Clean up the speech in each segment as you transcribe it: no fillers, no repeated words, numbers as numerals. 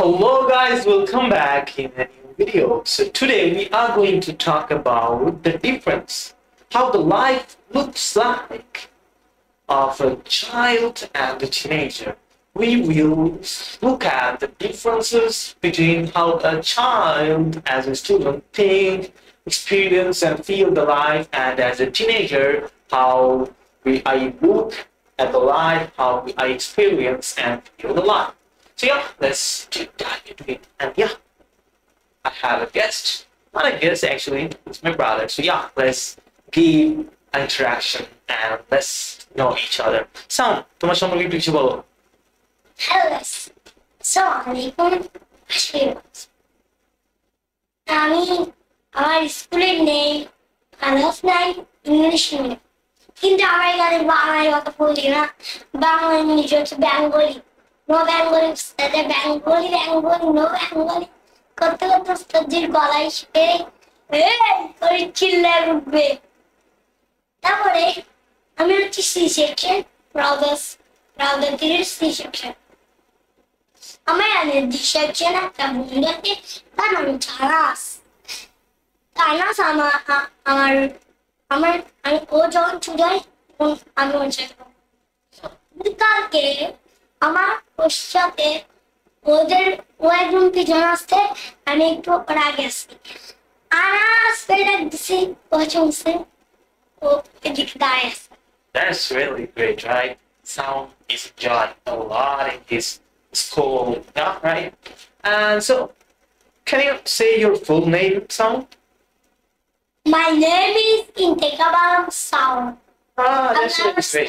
Hello guys, welcome back in a new video. So today we are going to talk about the difference, how the life looks like of a child and a teenager. We will look at the differences between how a child as a student think, experience and feel the life, and as a teenager how I look at the life, how I experience and feel the life. So yeah, let's dive into it. And yeah, I have a guest. Not a guest actually, it's my brother. So yeah, let's give an interaction and let's know each other. Sam, তোমার সম্পর্কে একটু কিছু বলো। Hello, আসসালামু আলাইকুম। আমি আমার স্কুলের নেই, ক্লাস নাই, ইংলিশ মিডিয়াম। কিন্তু আমরা এখানে বাংলায় কথা বলি না, বাংলা ইংলিশ হচ্ছে বেঙ্গলি। নো বেঙ্গলি উস্তাদে বেঙ্গলি বেঙ্গলি নো বেঙ্গলি করতে করতে উস্তাদের গলায় শিখে করে চিল্লায় উঠবে। তারপরে আমি হচ্ছে সি সেকশন, রাউদার সি সেকশন। আমার ডি সেকশন একটা বন্ধু আছে, তার নাম চারাস। চারাস আমার ও যখন চুড়াই আমি ওর সাথে কালকে আমার ওর সাথে ও একদম পিছনে আসতে আমি একটু ওর আগে আসছি। আনাস ডাক দিছি, ও চলছে, ও এদিকে দাঁড়িয়ে আছে। That's really great, right? Sound is enjoying a lot in his school, yeah, right? And so, can you say your full name, Sound? My name is Integrabaram Sound. That's really great.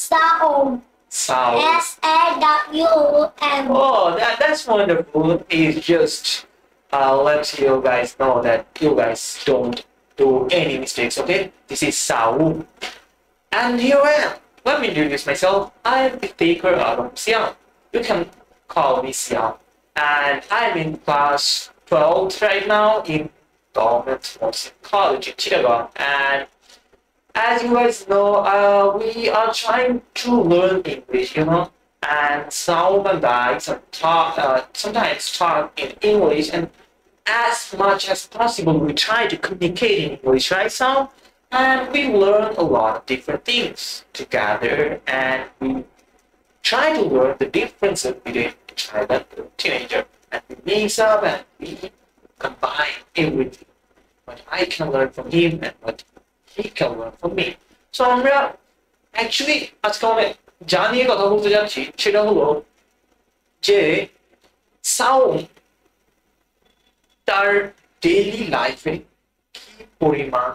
Sound. Sound. S-A-W-O-M. Oh, that's wonderful. It's just let you guys know that you guys don't do any mistakes, okay? This is Saul. And here I am. Let me introduce myself. I'm the taker of Xiang. You can call me Xiang. And I'm in class 12 right now in Government Nursing College in Chittagong. And as you guys know, we are trying to learn English, you know. And some and I sometimes talk in English, and as much as possible we try to communicate in English, right, Sam? And we learn a lot of different things together, and we try to learn the differences between a child and a teenager, and we mix up and we combine everything. What I can learn from him and what he can learn from me. So আমরা actually আজকে আমরা যা নিয়ে কথা বলতে যাচ্ছি সেটা হলো যে সাউন্ড তার ডেইলি লাইফে কি পরিমাণ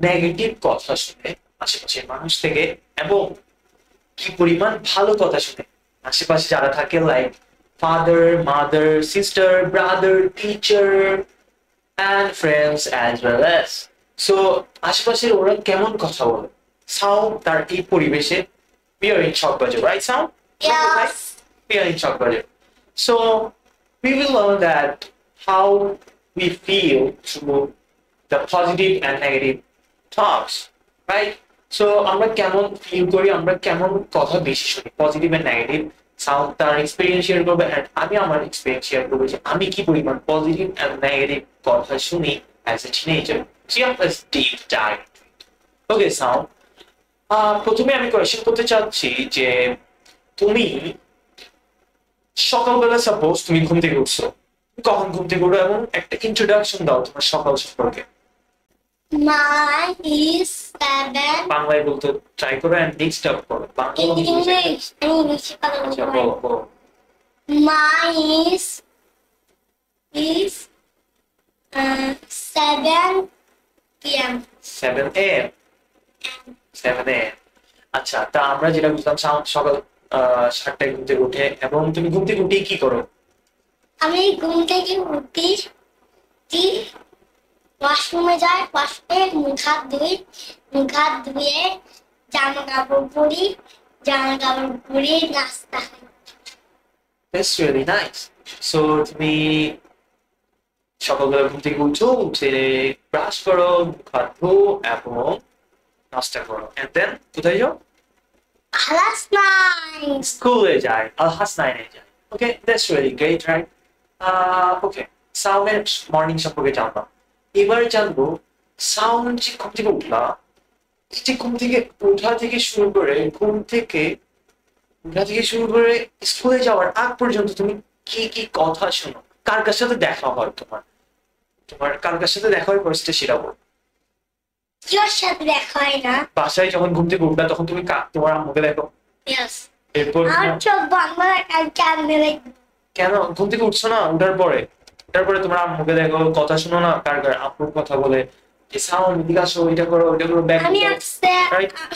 নেগেটিভ কথা শুনে আশেপাশের মানুষ থেকে এবং কি পরিমাণ ভালো কথা শুনে আশেপাশে যারা থাকে, like father, mother, sister, brother, teacher and friends as well as. So আশেপাশের ওরা কেমন কথা বলে, সাউন্ড তার এই পরিবেশে we are in Chakbajar, right, Sound? Yes. We are in Chakbajar. So we will learn that how we feel through the positive and negative talks, right? So আমরা কেমন ফিল করি, আমরা কেমন কথা বেশি শুনি, পজিটিভ এন্ড নেগেটিভ। সাউন্ড তার experience share করবে এন্ড আমি আমার এক্সপেরিয়েন্স শেয়ার করবো যে আমি কি পরিমাণ পজিটিভ এন্ড নেগেটিভ কথা শুনি as a teenager. So yeah, let's deep dive. Okay, Sound. প্রথমে আমি কোয়েশ্চেন করতে চাচ্ছি যে তুমি সকালবেলা সাপোজ তুমি ঘুম থেকে উঠছো, কখন ঘুম থেকে উঠো এবং একটা ইন্ট্রোডাকশন দাও তোমার সকাল সম্পর্কে। Mine is 7. বাংলায় বলতে ট্রাই করো এন্ড মিক্সড আপ করো। English. আচ্ছা বলো বলো। Mine is 7 p.m. 7 a.m. 7 a.m. আচ্ছা, তা আমরা যেটা বুঝলাম সাউন্ড সকাল 7টায় ঘুম থেকে উঠে এবং তুমি ঘুম থেকে উঠে কি করো? আমি ঘুম থেকে উঠি, ওয়াশরুমে যাই, ওয়াশরুমে মুখ হাত ধুয়ে জামা কাপড় পরি, নাস্তা খাই। That's really nice. So তুমি সকালবেলা ঘুম থেকে উঠে ব্রাশ করো, মুখ হাত ধো এবং নাস্তা করো, and then কোথায় যাও? Class 9. স্কুলে যায়, আলহাস 9-এ যায়। Okay, that's really great, right? Okay, সাউমের মর্নিং সম্পর্কে জানলাম। এবার জানবো সাউন্ড যে ঘুম থেকে উঠলা, এই যে ঘুম থেকে ওঠা থেকে শুরু করে স্কুলে যাওয়ার আগ পর্যন্ত তুমি কি কি কথা শোনো, কার কার সাথে দেখা হয় তোমার, কার কার সাথে দেখা হয় ফার্স্টে সেটা বল। কেউ সাথে দেখা হয় না। বাসায় যখন ঘুম থেকে উঠলা তখন তুমি তোমার আম্মুকে দেখো? Yes. এরপর আর চোখ বন্ধ রাখার কারণে কেন ঘুম থেকে উঠছো না? উঠার পরে তোমার আম্মুকে দেখো, কথা শোনো না? কার কার আম্মুর কথা বলে যে সাউন্ড এদিকে আসো, এটা করো ওইটা করো, ব্যাগ আমি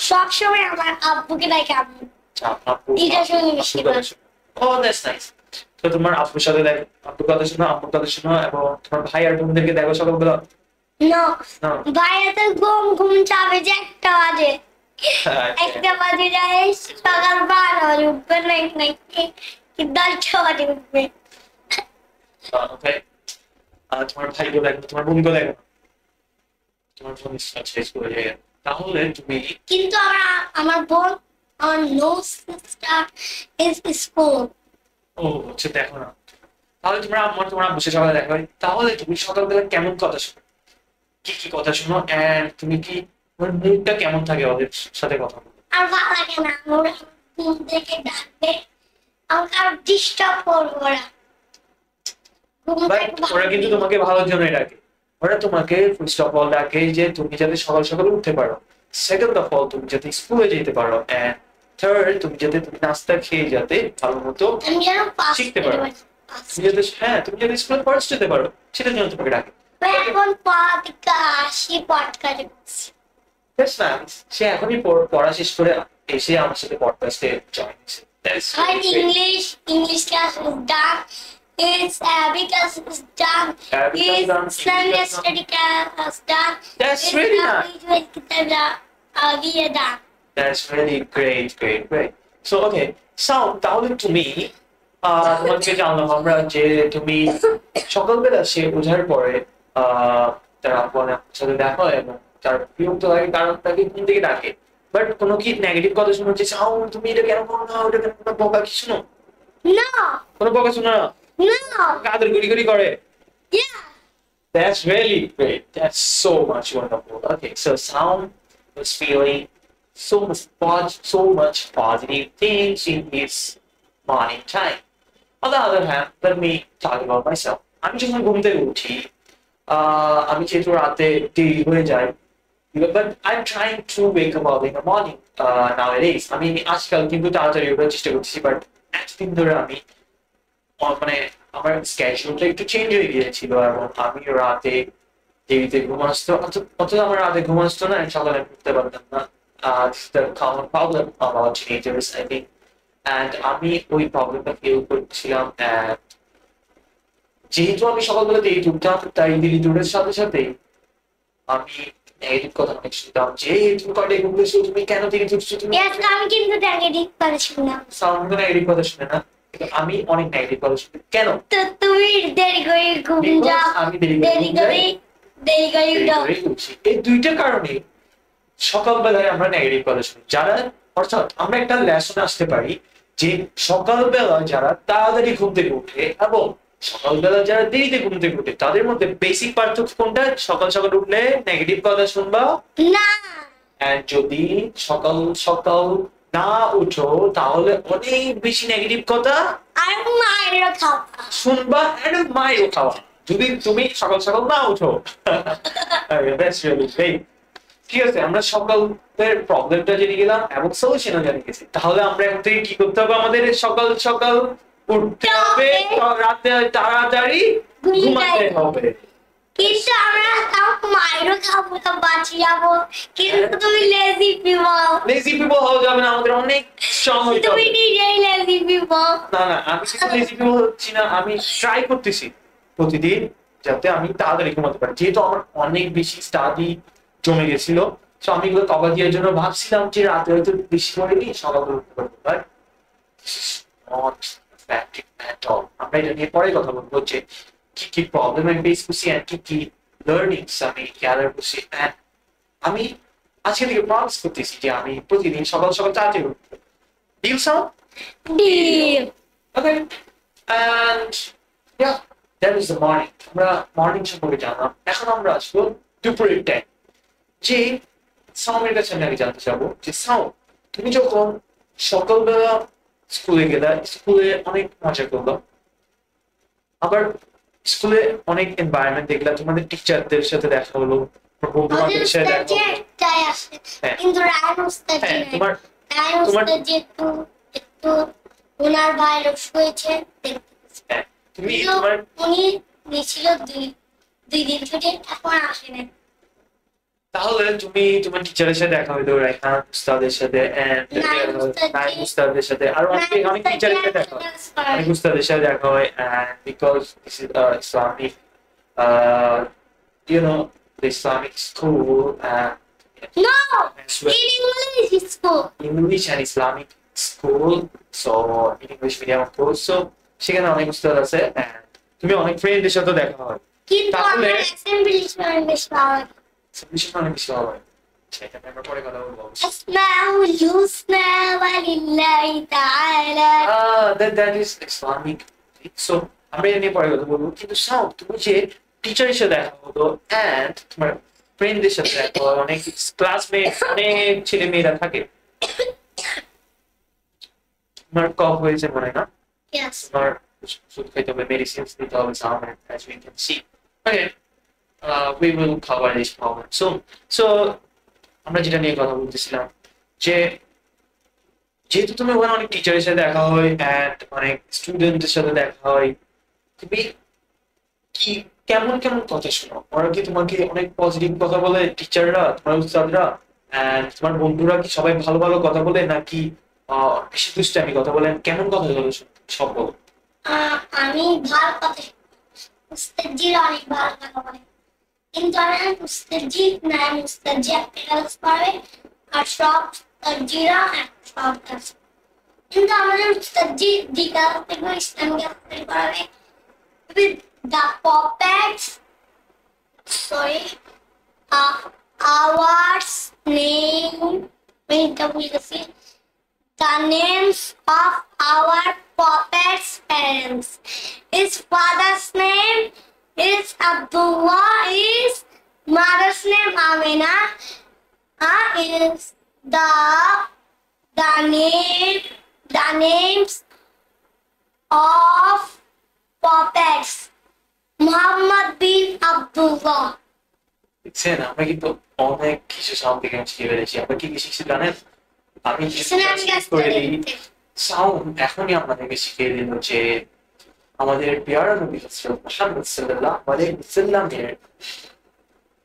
সবসময় আমার আব্বুকে ডাকি আব্বু। এটা শুনে বেশি ভালো। ও দ্যাটস নাইস। তো তোমার আব্বুর সাথে দেখো, আব্বুর কথা শোনো, আম্মুর কথা শোনো, এবং তোমার ভাই আর বোনদেরকে দেখো সকালবেলা? No. বাইরে তো ঘুম যাবে যে 1টা বাজে। 1টা বাজে যায় সকাল 12 বাজে উঠবে নাকি 10টা বাজে উঠবে। ওকে, তোমার ভাইকে দেখো, তোমার বোনকে দেখো, তোমার বোন স্কুলে যায়, তাহলে তুমি কিন্তু আমার বোন আমার নো সিস্টার ইজ স্কুল। ও হচ্ছে দেখো না। তাহলে তোমার আব্বুর সাথে সকালে দেখা হয়, তাহলে তুমি সকালবেলা কেমন কথা শোনো, কি কি কথা শোনো, এন্ড তুমি কি তোমার মুডটা কেমন থাকে ওদের সাথে কথা বলে? আর ভালো লাগে না ওরা ঘুম থেকে ডাকবে, আমাকে আর ডিস্টার্ব করবে ওরা। ওরা কিন্তু তোমাকে ভালোর জন্যই ডাকে। ওরা তোমাকে ফার্স্ট অফ অল ডাকে যে তুমি যাতে সকাল সকাল উঠতে পারো, সেকেন্ড অফ অল তুমি যাতে স্কুলে যেতে পারো, এন্ড থার্ড তুমি নাস্তা খেয়ে যাতে ভালো মতো শিখতে পারো, তুমি যাতে স্কুলে ফার্স্ট যেতে পারো, সেটার জন্য তোমাকে ডাকে। এখন পডকাস্ট সে এখনই পড়া শেষ করে এসে আমার সাথে পডকাস্টে জয়েন হয়েছে। English class is done. It's Arabic class is done. It's Islamic study class done. That's really nice. Done. That's really great. So okay, তাহলে তুমি তোমাকে জানলাম আমরা যে তুমি সকালবেলা সে বোঝার পরে তার আপনার সাথে দেখা হয় এবং তার বিরক্ত লাগে কারণ তাকে ঘুম থেকে ডাকে, বাট কোনো কি নেগেটিভ কথা শুনো যে সাউন্ড তুমি এটা কেন করো না, ওটা কেন করো, বকা কি শুনো? No. কোনো বকা শুনো না? No. কাদের গুড়ি করে? Yeah. That's really great. That's so much wonderful. Okay, so sound was feeling so much positive things in his morning time. On the other hand, let me talk about myself. আমি যখন ঘুম থেকে উঠি, আমি যেহেতু রাতে দেরি হয়ে যায়, but I'm trying to wake up early in the morning nowadays. আমি আজকাল কিন্তু তাড়াতাড়ি ওঠার চেষ্টা করছি, বাট একদিন ধরে আমি মানে আমার স্কেডিউলটা একটু চেঞ্জ হয়ে গিয়েছিল এবং আমি রাতে দেরিতে ঘুম আসতো, অথচ আমার রাতে ঘুম আসতো না, সকালে উঠতে পারতাম না। This is the common problem about teenagers, I think. And আমি ওই প্রবলেমটা ফিল করছিলাম, and যেহেতু আমি সকালবেলা দেরিতে উঠতাম, তাই দেরিতে ওঠার সাথে সাথে আমি নেগেটিভ কথা অনেক শুনতাম যে তুমি কয়টায় ঘুম পেয়েছো, তুমি কেন দেরিতে উঠছো, তুমি আমি কিন্তু নেগেটিভ কথা শুনলাম। সাউন্ড নেগেটিভ কথা শুনে না, আমি অনেক নেগেটিভ কথা শুনি। কেন? তো তুমি দেরি করে ঘুম যাও, আমি দেরি করে উঠছি, এই দুইটা কারণে সকালবেলায় আমরা নেগেটিভ কথা শুনি। অর্থাৎ আমরা একটা লেসনে আসতে পারি যে সকালবেলা যারা তাড়াতাড়ি ঘুম থেকে উঠে এবং সকালবেলা যারা দেরিতে ঘুম থেকে উঠে তাদের মধ্যে বেসিক পার্থক্য কোনটা? সকাল সকাল উঠলে নেগেটিভ কথা শুনবা না, আর যদি সকাল সকাল না উঠো তাহলে অনেক বেশি নেগেটিভ কথা আর মায়েরও খাওয়া শুনবা, আর মায়েরও খাওয়া যদি তুমি সকাল সকাল না উঠো। ঠিক আছে, আমরা সকালের প্রবলেমটা জেনে গেলাম এবং সলিউশনও জেনে গেছি। তাহলে আমরা এখন থেকে কি করতে হবে? আমাদের সকাল সকাল উঠতে হবে, রাতে তাড়াতাড়ি ঘুমাতে হবে। কিন্তু আমরা মায়েরও খাবো, তো বাঁচি যাবো। কিন্তু তুমি লেজি পিপল হওয়া যাবে না, আমাদের অনেক স্ট্রং হইতে হবে। তুমি নিজেই লেজি পিপল। না, আমি কিন্তু লেজি পিপল হচ্ছি না, আমি ট্রাই করতেছি প্রতিদিন যাতে আমি তাড়াতাড়ি ঘুমাতে পারি। যেহেতু আমার অনেক বেশি স্টাডি জমে গেছিল, তো আমি এগুলো কভার দেওয়ার জন্য ভাবছিলাম যে রাতে হয়তো বেশি করে নিই, সকালে উঠতে পারবো, বাট আমরা এটা নিয়ে পরে কথা বলবো যে কি প্রবলেম আমি ফেস করছি আর কি লার্নিংস আমি গ্যাদার করছি। আমি আজকে থেকে প্রমিস করতেছি যে আমি প্রতিদিন সকাল সকাল তাড়াতাড়ি উঠবো। Deal sound? Deal. Okay. And yeah, that was the morning. আমরা মর্নিং সম্পর্কে জানলাম। এখন আমরা আসবো দুপুরের টাইম। যে সাউন্ডের কাছে আমি আগে জানতে চাবো যে সাউন্ড, তুমি যখন সকালবেলা স্কুলে গেলা, স্কুলে অনেক মজা করলো, আবার স্কুলে অনেক এনভায়রনমেন্ট দেখলাম, তোমাদের টিচারদের সাথে দেখা হলো, বন্ধু ওদের বান্ধবের সাথে উস্তাদ দেখা যে হলো। একটাই আসে, হ্যাঁ কিন্তু রায়ন উস্তাদ যে হ্যাঁ নাই। তোমার রায়ন তোমার উস্তাদ যে একটু ওনার ভাইয়ের অসুখ হয়েছে দেখতে। হ্যাঁ তুমি কিন্তু তোমার উনি নিয়েছিল দুই দিন ছুটি, এখন আসেনি। তাহলে তুমি তোমার টিচারের সাথে দেখা হইলো, রায়হান উস্তাদের সাথে, নাইম উস্তাদের সাথে, আর অনেক অনেক টিচারের সাথে দেখা হয়, অনেক উস্তাদের সাথে দেখা হয়, and because this is Islamic, uh, you know, the Islamic school, No, as well, in English school. English and Islamic school, so English medium of course, so সেখানে অনেক উস্তাদ আছে, and তুমি অনেক ফ্রেন্ডের সাথে দেখা হয়, কিন্তু তাহলে আমার অ্যাসেম্বলি বেশ ভালো লাগে। সবকিছু অনেক বেশি ভালো হয়। সেটা আমরা পরে কথা বলবো। أسماء الحسنى ولله تعالى. That is Islamic. So আমরা এটা নিয়ে পরে কথা বলবো, কিন্তু সাউন্ড তুমি যে টিচারের সাথে দেখা হলো and তোমার ফ্রেন্ডদের সাথে দেখা হলো, অনেক ক্লাসমেট, অনেক ছেলে মেয়েরা থাকে, তোমার কফ হয়েছে মনে হয় না, Yes. তোমার ওষুধ খাইতে হবে, মেডিসিন নিতে হবে sound, as we can see. Okay, we will cover this problem soon. So আমরা যেটা নিয়ে কথা বলতেছিলাম যে যেহেতু তুমি ওখানে অনেক টিচারের সাথে দেখা হয় and অনেক স্টুডেন্টের সাথে দেখা হয়, তুমি কি কেমন কেমন কথা শোনো? ওরা কি তোমাকে অনেক পজিটিভ কথা বলে, টিচাররা, তোমার উস্তাদরা, and তোমার বন্ধুরা কি সবাই ভালো ভালো কথা বলে, নাকি বেশি দুষ্টামি কথা বলেন? কেমন কথা বলে সব বলো। আমি ভালো কথা, উস্তাদজির অনেক ভালো কথা বলে, কিন্তু আমি উস্তাদজি না, উস্তাদজি একটা ক্লাস পাবে আর সব উস্তাদজিরা সব ক্লাস, কিন্তু আমাদের উস্তাদজি দিকাল থেকে ইসলামিক ক্লাস করাবে with the puppets, sorry, our name, the names of our puppets' parents. His father's name is Abdullah, his mother's name Amina, is the names of puppets. Muhammad bin Abdullah. দেখছেন আমরা কিন্তু অনেক কিছু sound থেকে শিখে ফেলেছি। আমরা কি কি শিখছি জানেন? আমি সাউন্ড এখনই আপনাদেরকে শিখিয়ে দিল যে আমাদের পেয়ারা নবী হযরত মুহাম্মদ সাল্লাল্লাহু আলাইহি ওয়াসাল্লামের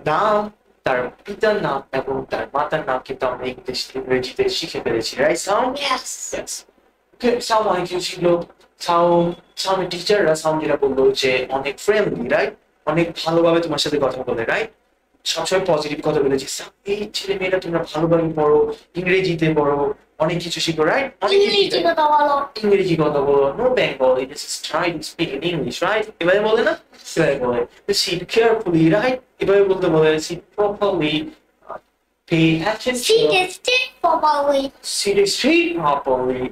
নাম, তার পিতার নাম এবং তার মাতার নাম কিন্তু আমরা ইংরেজিতে শিখে ফেলেছি, right sound? Yes. Yes. Okay, sound অনেক কিছু শিখলো। সাউন্ডের টিচাররা সাউন্ড যেটা বললো যে অনেক ফ্রেন্ডলি, রাইট, অনেক ভালোভাবে তোমার সাথে কথা বলে, রাইট, সবসময় পজিটিভ কথা বলেছি। এই ছেলে মেয়েরা তোমরা ভালোভাবে পড়ো, ইংরেজিতে পড়ো, অনেক কিছু শিখো, রাইট, ইংরেজি কথা বলো, ইংরেজি কথা বলো, no Bengali, this is try to speak in English, right, এভাবে বলে না, এভাবে বলে সিট কেয়ারফুলি, রাইট, এভাবে বলতে বলে seat properly, pay attention, sit properly, sit straight properly,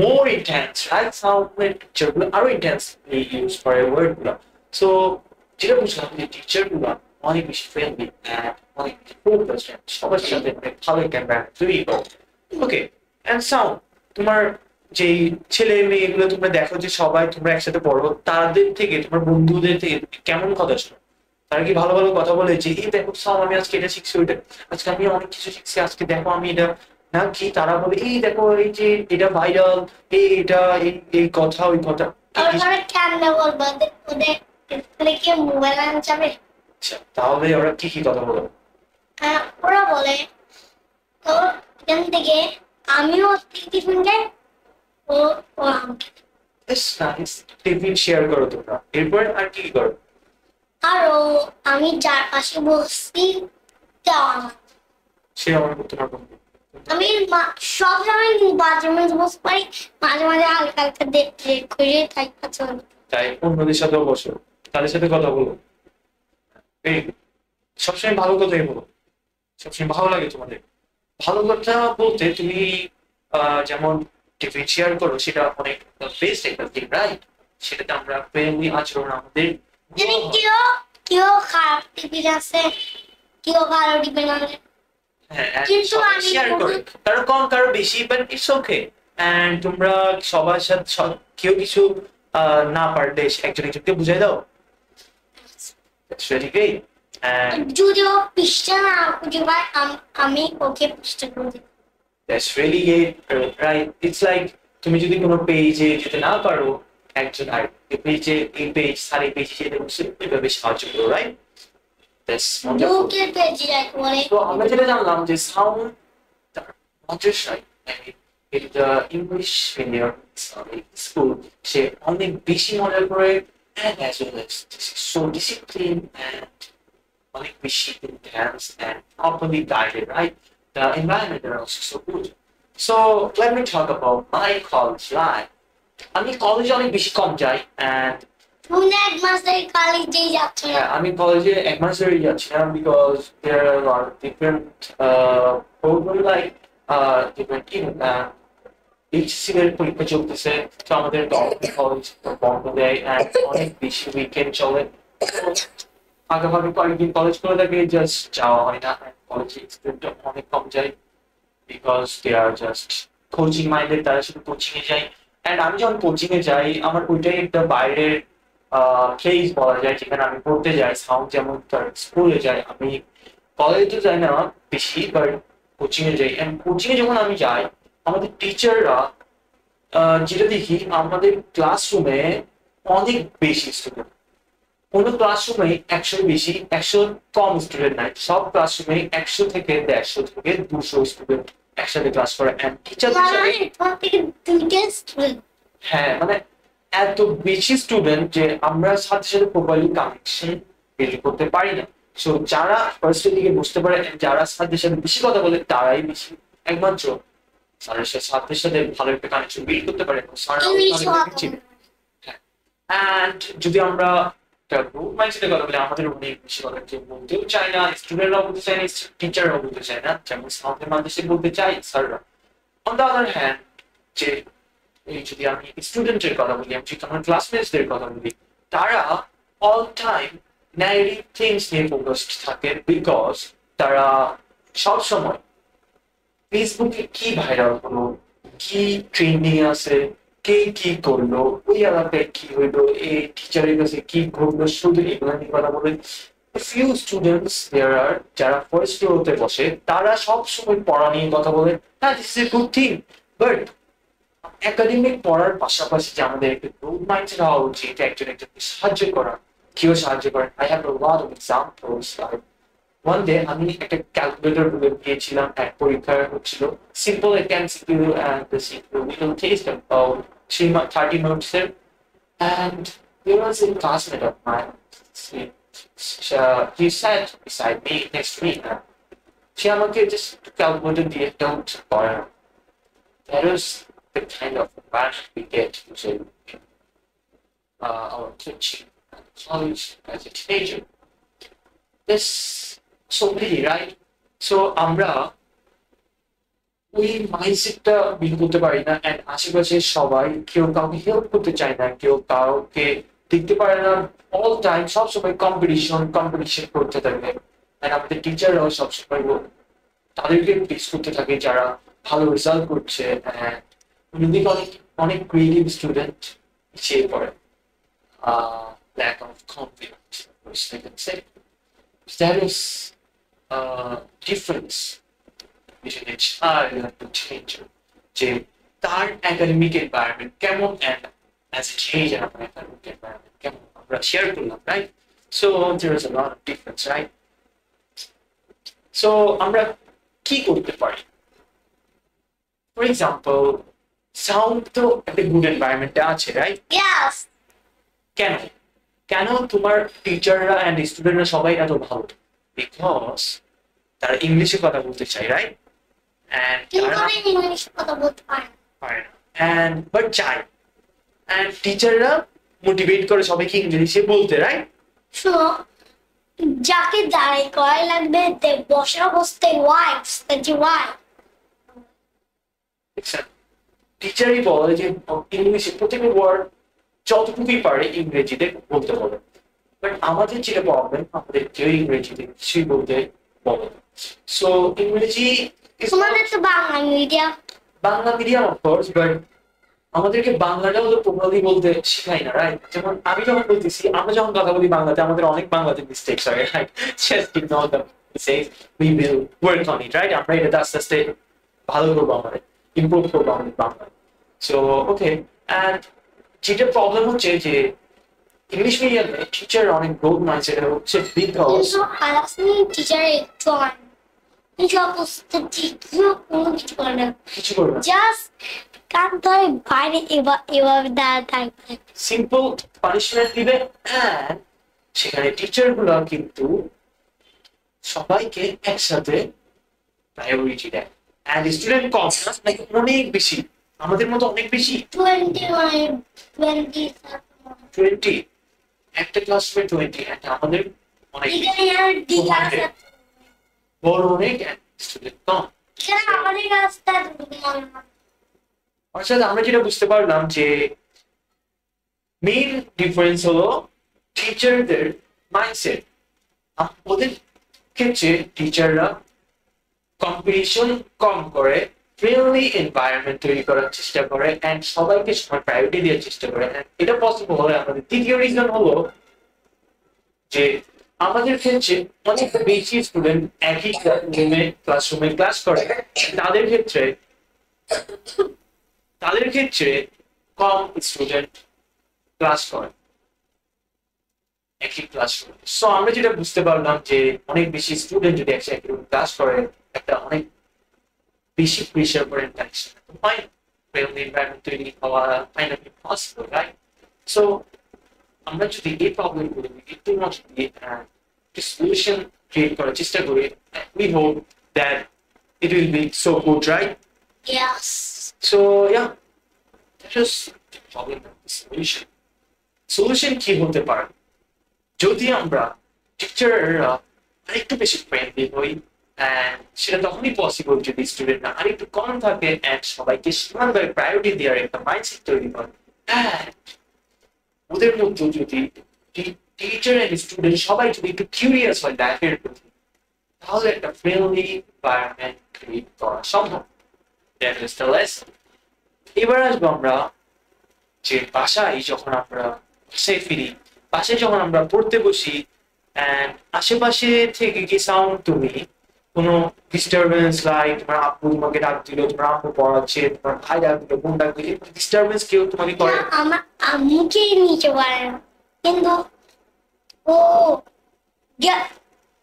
more intense, right? Sound picture are intensely used for a word. So, যেটা বুঝলাম যে টিচার গুলো অনেক বেশি ফ্রেন্ডলি and অনেক বেশি ফোকাসড, সবার সাথে অনেক ভালো ক্যামেরা তৈরি করে। ওকে, এন্ড সাউন্ড, তোমার যে ছেলে মেয়েগুলো তোমরা দেখো যে সবাই তোমরা একসাথে পড়ো, তাদের থেকে, তোমার বন্ধুদের থেকে কেমন কথা শোনো? তারা কি ভালো ভালো কথা বলে যে এই দেখো সাউন্ড আমি আজকে এটা শিখছি, ওইটা আজকে আমি অনেক কিছু শিখছি, আজকে দেখো আমি এটা, নাকি তারা বলে এই দেখো এই যে এটা ভাইরাল, এটা এই কথা ওই কথা? ওরা কেমনে বলবো, ওদের স্কুলে কি মোবাইল আনতে যাবে? আচ্ছা, তাহলে ওরা কি কি কথা বলে? ওরা বলে তো এখান থেকে আমিও টিফিন খাই, ও আমাকে, টিফিন শেয়ার করো তোমরা, এরপর আর কি করো? আরো আমি যার পাশে বসছি সে আমার তোমার বন্ধু। আমি সব সময় মাঝে মাঝে বসতে পারি, মাঝে মাঝে হালকা হালকা দেখতে করে তাই পছন্দ। তাই অন্যদের সাথেও বসো, তাদের সাথে কথা বলো, এই সবসময় ভালো কথাই বলো, সবসময় ভালো লাগে তোমাদের। ভালো কথা বলতে তুমি যেমন টিফিন শেয়ার করো, সেটা অনেক বেস্ট একটা থিং, রাইট? সেটাতে আমরা ফ্রেন্ডলি আচরণ আমাদের জানি কেউ কেউ খারাপ টিফিন আছে, কেউ ভালো টিফিন আছে, কিন্তু আমি শেয়ার করে, কারো কম কারো বেশি, বাট ইটস ওকে। এন্ড তোমরা সবার সাথে কেউ কিছু না পারলে একজন একজনকে বুঝাই দাও। That's really great. And যদিও পৃষ্ঠা না খুঁজে পাই, আমি ওকে পৃষ্ঠা করে দিই। that's really great, right? It's like তুমি যদি কোনো পেজে যেতে না পারো, একজন আর পেজে এই পেজ সারি পেজে যেতে বসে এভাবে সাহায্য করো, রাইট? That's wonderful. বুকের পেজে একবারে তো আমরা যেটা জানলাম যে সাউন্ড মজার, I mean, in the English medium school সে অনেক বেশি মজা করে, and as well as so disciplined and অনেক বেশি intense and properly guided, right? The environment are also so good. So let me talk about my college life. আমি কলেজে অনেক বেশি কম যাই, and তুমি এক মাস ধরে কলেজেই যাচ্ছ না। আমি কলেজে এক মাস ধরে যাচ্ছি না, because there are a lot of different program like different HSC এর পরীক্ষা চলতেছে, তো আমাদের কলেজ বন্ধ দেয় and অনেক বেশি উইকেন্ড চলে। আগেভাগে কয়েকদিন কলেজ করে থাকে, জাস্ট যাওয়া হয় না, কলেজে স্টুডেন্ট অনেক কম যায় because they are just coaching minded, তারা শুধু কোচিং এ যায়। এন্ড আমি যখন কোচিং এ যাই, আমার ওইটাই একটা বাইরের প্লেস বলা যায় যেখানে আমি পড়তে যাই। সাউন্ড যেমন স্কুলে যাই, আমি কলেজে যাই না বেশি, বাট কোচিং এ যাই। এন্ড কোচিং এ যখন আমি যাই, আমাদের টিচাররা যেটা দেখি, আমাদের ক্লাসরুমে অনেক বেশি স্টুডেন্ট। কোনো ক্লাসরুমে 100 বেশি 100 কম স্টুডেন্ট নাই, সব ক্লাসরুমে 100 থেকে 150 থেকে 200 স্টুডেন্ট একসাথে ক্লাস করে। এন্ড টিচারদের সাথে তোমার থেকে দুইটা স্টুডেন্ট। হ্যাঁ, মানে এত বেশি স্টুডেন্ট যে আমরা সাথে সাথে প্রপারলি কানেকশন বিল্ড করতে পারি না। সো যারা ফার্স্টের দিকে বুঝতে পারে, যারা সাথে সাথে বেশি কথা বলে, তারাই বেশি একমাত্র স্যারের সাথে সাথে ভালো একটা কানেকশন বিল্ড করতে পারে। এন্ড যদি আমরা গ্রুপ মাইন্ডসেটের কথা বলি, আমাদের অনেক বেশি কথা কেউ বলতেও চায় না, স্টুডেন্টরাও বলতে চায় না, টিচাররাও বলতে চায় না, যেমন সাউন্ডের মাধ্যমে বলতে চাই স্যাররা। অন দ্য আদার হ্যান্ড, যে এই যদি আমি স্টুডেন্টের কথা বলি, আমি যদি আমার ক্লাসমেটসদের কথা বলি, তারা অল টাইম নেগেটিভ থিংস নিয়ে ফোকাসড থাকে, বিকজ তারা সব সময় ফেসবুকে কি ভাইরাল হলো, কি ট্রেন্ডিং আছে, কে কি করলো, ওই এলাকায় কি হইলো, এই টিচারের কাছে কি ঘটলো, শুধু এগুলো নিয়ে কথা বলে। ফিউ স্টুডেন্টস দেয়ার আর যারা ফার্স্ট ফ্লোরতে বসে, তারা সব সময় পড়া নিয়ে কথা বলে। হ্যাঁ, this is a good thing, but academic পড়ার পাশাপাশি যে আমাদের একটা গ্রোথ মাইন্ডসেট হওয়া উচিত, একজন একজনকে সাহায্য করা। কেউ সাহায্য করেন, I have a lot of examples. One day আমি একটা ক্যালকুলেটর বলে দিয়েছিলাম, এক পরীক্ষা হচ্ছিল, সিম্পল একটা MCQ, and the simple little taste about 30 minutes there, and there was a classmate of mine. He sat beside me, next to me, and সে আমাকে just calculator দিয়ে don't bother. That was the kind of environment we get usually in our teaching college as a teenager. This so pretty, right? So আমরা ওই মাইন্ডসেটটা build করতে পারি না, and আশেপাশে সবাই কেউ কাউকে হেল্প করতে চায় না, কেউ কাউকে দেখতে পারে না, অল টাইম সবসময় কম্পিটিশন করতে থাকে। এন্ড আমাদের টিচাররাও সবসময় তাদেরকে পিস করতে থাকে যারা ভালো রেজাল্ট করছে। এন্ড অনেক অনেক ক্রিয়েটিভ স্টুডেন্ট পিছিয়ে পড়ে, lack of confidence, which they can say. That is difference between a child and a teenager. যে তার একাডেমিক এনভায়রনমেন্ট কেমন, and as a teenager আমার একাডেমিক এনভায়রনমেন্ট কেমন, আমরা শেয়ার করলাম, right? So there is a lot of difference, right? So আমরা কি করতে পারি? For example, সাউন্ড তো একটা গুড এনভায়রনমেন্টে আছে, রাইট? Yes. কেন কেন তোমার টিচাররা এন্ড স্টুডেন্টরা সবাই এত ভালো? বিকজ তারা ইংলিশে কথা বলতে চায়, রাইট? এন্ড তারা ইংলিশে কথা বলতে পারে না, এন্ড বাট চায়, এন্ড টিচাররা মোটিভেট করে সবাইকে ইংলিশে বলতে, রাইট? সো যাকে দাঁড়াই করাই লাগবে, বসা অবস্থায় ওয়াইফস দ্যাট ইউ ওয়াই টিচারই বলে যে ইংলিশে প্রত্যেকটা ওয়ার্ড যতটুকুই পারে ইংরেজিতে বলতে বলে, বাট আমাদের যেটা প্রবলেম, আমাদের কেউ ইংরেজিতে কিছুই বলতে বলে না। সো ইংরেজি তোমাদের তো Bangla medium. Bangla medium of course, but আমাদেরকে বাংলাটাও তো প্রপারলি বলতে শেখাই না, রাইট? যেমন আমি যখন বলতেছি, আমরা যখন কথা বলি বাংলাতে, আমাদের অনেক বাংলাতে মিস্টেকস হয়, right? Just ignore the mistakes, we will work on it, right? আমরা এটা আস্তে আস্তে ভালো করবো, আমাদের ইমপ্রুভ করবো আমাদের বাংলা। সো ওকে, অ্যান্ড যেটা প্রবলেম হচ্ছে যে ইংলিশ মিডিয়ামে টিচার অনেক গ্রোথ মাইন্ডসেট হচ্ছে বিকজ কিন্তু আলাসনি টিচার একটু কিছু অবস্থা ঠিকও কোনো কিছু করে না, কিছু করবে না, জাস্ট কান ধরে বাইরে এভাবে দাঁড়ায় থাকবে। সিম্পল পানিশমেন্ট দিবে, অ্যান্ড সেখানে টিচার গুলো কিন্তু সবাইকে একসাথে প্রায়োরিটি দেয়, অ্যান্ড স্টুডেন্ট কম না, নাকি অনেক বেশি, আমাদের মতো অনেক বেশি। 20 একটা ক্লাসরুমে 20, একটা আমাদের অনেক এখানে আর দিকে আছে, বড় অনেক স্টুডেন্ট কম। এখানে আমাদের রাস্তা অর্থাৎ আমরা যেটা বুঝতে পারলাম যে মেইন ডিফারেন্স হলো টিচারদের মাইন্ডসেট। ওদের ক্ষেত্রে টিচাররা কম্পিটিশন কম করে, ফ্রেন্ডলি এনভায়রনমেন্ট তৈরি করার চেষ্টা করে, এন্ড সবাইকে সমান প্রায়োরিটি দেওয়ার চেষ্টা করে। এটা পসিবল হয় আমাদের তৃতীয় রিজন হলো যে আমাদের ক্ষেত্রে অনেক বেশি স্টুডেন্ট একই ক্লাসরুমে ক্লাস করে, তাদের ক্ষেত্রে কম স্টুডেন্ট ক্লাস করে একই ক্লাসরুমে। সো আমরা যেটা বুঝতে পারলাম যে অনেক বেশি স্টুডেন্ট যদি একসাথে ক্লাস করে, একটা অনেক বেশি প্রেশার করে ইন্টারেকশন হয়, ফ্রেন্ডলি এনভায়রনমেন্ট তৈরি হওয়া ফাইনালি পসিবল, রাইট? সো আমরা যদি এই প্রবলেমগুলো একটু নজর দিয়ে সলিউশন ক্রিয়েট করার চেষ্টা করি, we hope that it will be so good, right? Yes. So yeah, that is the problem of the solution. Solution কি হতে পারে? যদি আমরা টিচাররা আরেকটু বেশি ফ্রেন্ডলি হই, and সেটা তখনই পসিবল যদি স্টুডেন্টরা আরেকটু কম থাকে and সবাইকে সমানভাবে প্রায়োরিটি দেওয়ার একটা মাইন্ডসেট তৈরি করে, and ওদের মধ্যে যদি টিচার এন্ড স্টুডেন্ট সবাই যদি একটু কিউরিয়াস হয় লাইফের প্রতি, তাহলে একটা ফ্রেন্ডলি এনভায়রনমেন্ট ক্রিয়েট করা সম্ভব। That is the lesson. এবার আসবো আমরা যে বাসায় যখন আমরা বাসায় ফিরি, বাসায় যখন আমরা পড়তে বসি, এন্ড আশেপাশে থেকে কি সাউন্ড তুমি কোনো ডিস্টারবেন্স, লাইক তোমার আব্বু তোমাকে ডাক দিল, তোমার আম্মু পড়াচ্ছে, তোমার ভাই ডাক দিল, বোন ডাক দিল, ডিস্টারবেন্স কেউ তোমাকে করে? আমার আম্মুকে নিচে পারে না, কিন্তু ও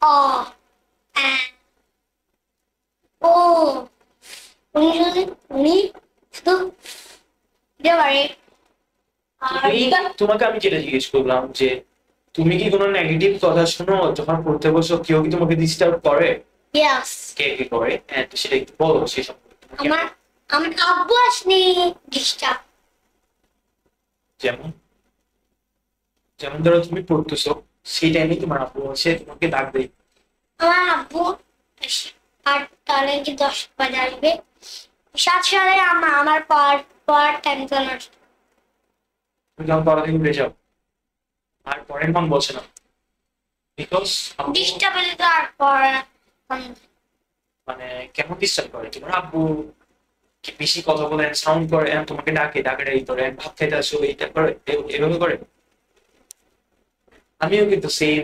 অ ও উনি শুধু দিতে পারে। তোমাকে আমি যেটা জিজ্ঞেস করলাম যে তুমি কি কোনো নেগেটিভ কথা শোনো যখন পড়তে বসো, কেউ কি তোমাকে ডিস্টার্ব করে? Yes. কে কে করে, এন্ড সেটা একটু বলো সেই সম্পর্কে। আমার আব্বু আসলে ডিস্টার্ব। যেমন যেমন ধরো তুমি পড়তেছো, সেই টাইমে তোমার আব্বু এসে তোমাকে ডাক দেয়। আমার আব্বু 8টা কি 10 বাজে আসবে, 7 সালে আমার পড়ার টাইম চলে আসবে। তুমি যখন পড়া থেকে উঠে যাও আর পরের মন বসে না, বিকজ ডিস্টার্ব হলে তো আর পড়া মানে কেমন ডিস্টার্ব করে? তোমার আব্বু কি বেশি কথা বলে, সাউন্ড করে, তোমাকে ডাকে, ডাকাডাকি করে, ভাত খাইতে আসো, এইটা করে, এভাবে করে? আমিও কিন্তু সেম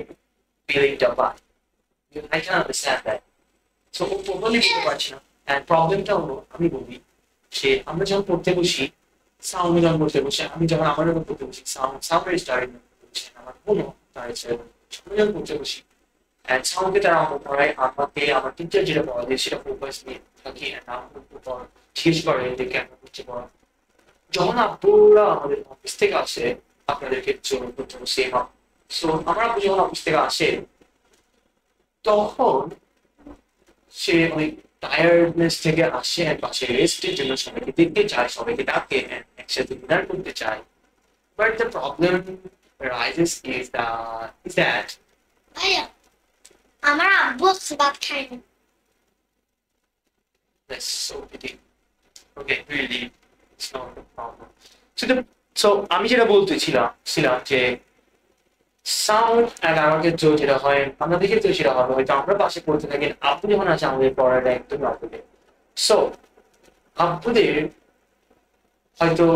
ফিলিংটা পাই। I can understand that. So problem বলতে পারছি না, এন্ড প্রবলেমটা হলো আমি বলি যে আমরা যখন পড়তে বসি, সাউন্ড যখন পড়তে বসি, আমি যখন আমার যখন পড়তে বসি, সাউন্ডের স্টার্টিং আমার কোনো তার যখন পড়তে বসি, এন্ড সাউন্ডকে তারা আমার পড়ায়, আমাকে আমার টিচার যেটা পড়ায় সেটা ফোকাস নিয়ে থাকি, এন্ড আমার উপর জিজ্ঞেস করে যে কেন হচ্ছে পড়া। যখন আব্বুরা আমাদের অফিস থেকে আসে, আপনাদের ক্ষেত্রে সেম আপ, সো আমার আব্বু যখন অফিস থেকে আসে, তখন সে অনেক টায়ার্ডনেস থেকে আসে, পাশে রেস্টের জন্য সবাইকে দেখতে চায়, সবাইকে ডাকে, একসাথে ডিনার করতে চায়। But the problem rises is that ভাইয়া আমার আব্বু ভাত খায় না। That's so pity. Okay, really. It's not a problem. So আমি যেটা বলতেছিলাম যে সাউন্ড এন্ড আমাকে যেটা হয় আমাদেরকে তো সেটা হবে হয়তো আমরা পাশে পড়তে থাকি আপু যখন আছে আমাদের পড়াটা একদম আপুদের সো আপুদের হয়তো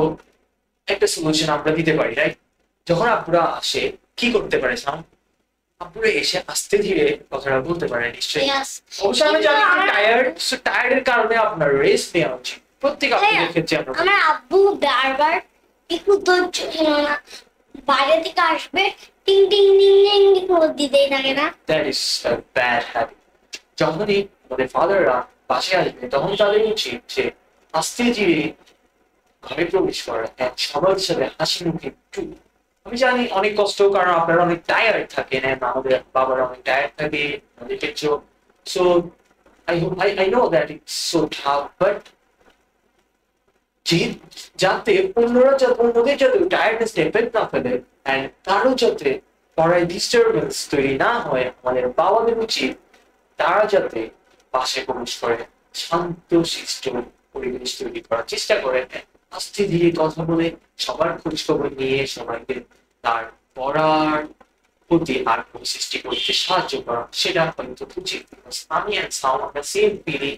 একটা সলিউশন আমরা দিতে পারি রাইট যখন আপুরা আসে কি করতে পারে সাউন্ড আপুরা এসে আস্তে ধীরে কথাটা বলতে পারে নিশ্চয়ই Yes. অবশ্যই আমি জানি টায়ার্ড সো টায়ার্ডের কারণে আপনার রেস্ট নেওয়া উচিত প্রত্যেক আপুদের ক্ষেত্রে আমরা আমার আব্বু বারবার একটু ধৈর্য ছিল না বাইরে থেকে আসবে টিং টিং টিং টিং করে দিতেই থাকে না that is a bad habit যখনই আমাদের ফাদাররা পাশে আসবে তখন তাদের উচিত যে আস্তে ধীরে ঘরে প্রবেশ করা and সবার সাথে হাসি মুখে একটু আমি জানি অনেক কষ্ট কারণ আপনারা অনেক টায়ার্ড থাকেন and আমাদের বাবারা অনেক টায়ার্ড থাকে আমাদের ক্ষেত্রেও so I know that it's so tough but যাতে অন্যদের যাতে টায়ার্ডনেস এফেক্ট না ফেলে and তারও যাতে পড়ায় ডিস্টারবেন্স তৈরি না হয় আমাদের বাবাদের উচিত তারা যাতে পাশে প্রবেশ করে শান্ত শিষ্ট পরিবেশ তৈরি করার চেষ্টা করে আস্তে ধীরে কথা বলে সবার খোঁজ খবর নিয়ে সবাইকে তার পড়ার প্রতি আগ্রহ সৃষ্টি করতে সাহায্য করা সেটা হয়তো উচিত আমি and সাউন্ড আমরা same feeling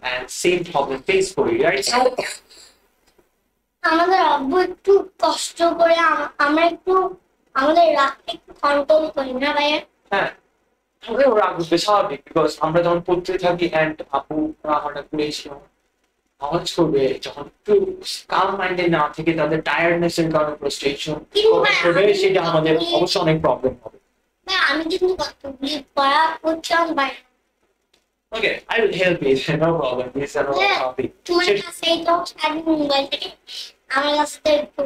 and same problem face করি রাইট আমাদের আব্বু একটু কষ্ট করে আমরা একটু আমাদের রাগটা একটু কন্ট্রোল করি না ভাইয়া হ্যাঁ আমাদের রাগ উঠবে স্বাভাবিক বিকজ আমরা যখন পড়তে থাকি and আপু হঠাৎ করে এসে আওয়াজ করবে যখন একটু কাম মাইন্ডে না থেকে তাদের টায়ার্ডনেস এর কারণে ফ্রাস্ট্রেশন করবে সেটা আমাদের অবশ্যই অনেক প্রবলেম হবে ভাইয়া আমি কিন্তু কতগুলি পড়া করছিলাম ভাই okay I will help you no problem this আর হ্যাঁ, টপিক তোমার কাছে এই তো আমি মোবাইল থেকে আমার কাছে তো একটু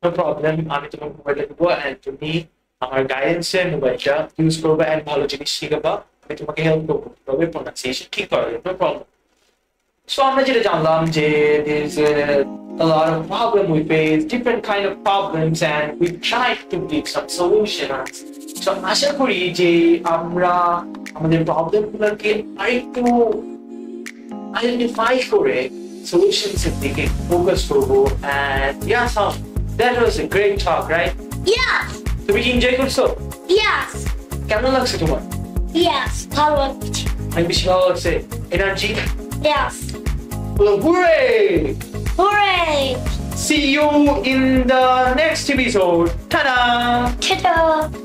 নো প্রবলেম আমি তোমার মোবাইলটা দেবো and তুমি আমার গাইডেন্সে মোবাইলটা ইউজ করবে and ভালো জিনিস শিখবা আমি তোমাকে হেল্প করবো তবে প্রোনাউন্সিয়েশন ঠিক করা যাবে নো প্রবলেম So আমরা যেটা জানলাম যে there's a lot of problem we face, different kind of problems and we try to give some solutions. So আশা করি যে আমরা আমাদের প্রবলেম গুলোকে আরেকটু আইডেন্টিফাই করে solutions এর দিকে ফোকাস করবো and yeah so that was a great talk right? Yes, তুমি কি এনজয় করছো? yes, কেমন লাগছে তোমার? yes, ভালো লাগছে অনেক বেশি ভালো লাগছে energy yes, hooray! hooray, See you in the next episode. Ta-da! ta-da.